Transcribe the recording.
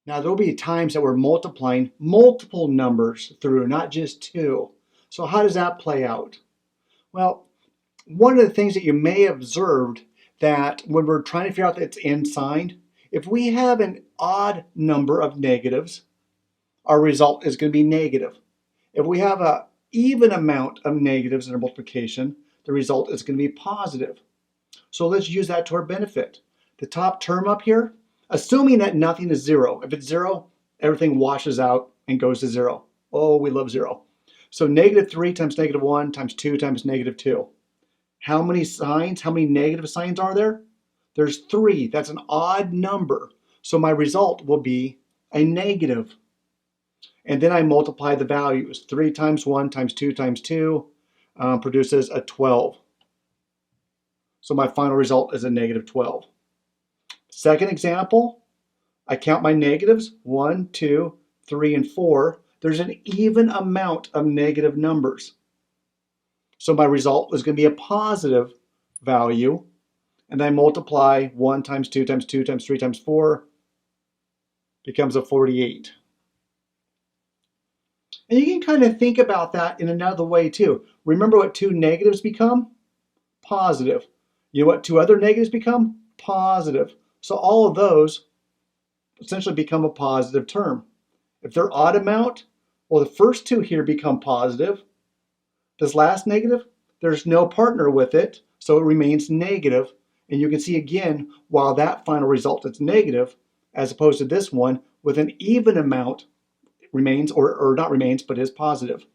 Now, there'll be times that we're multiplying multiple numbers through, not just two. So how does that play out? Well, one of the things that you may have observed that when we're trying to figure out its end sign, if we have an odd number of negatives, our result is going to be negative. If we have an even amount of negatives in our multiplication, the result is going to be positive. So let's use that to our benefit. The top term up here, assuming that nothing is zero. If it's zero, everything washes out and goes to zero. Oh, we love zero. So -3 times -1 times 2 times -2. How many signs, how many negative signs are there? There's 3. That's an odd number. So my result will be a negative. And then I multiply the values. 3 times 1 times 2 times 2 produces a 12. So my final result is a -12. Second example, I count my negatives, 1, 2, 3, and 4. There's an even amount of negative numbers. So my result is going to be a positive value. And I multiply 1 times 2 times 2 times 3 times 4, becomes a 48. And you can kind of think about that in another way too. Remember what two negatives become? Positive. You know what two other negatives become? Positive. So all of those essentially become a positive term. If they're odd amount, well, the first two here become positive. This last negative, there's no partner with it, so it remains negative. And you can see again, while that final result is negative, as opposed to this one with an even amount remains, or not remains, but is positive.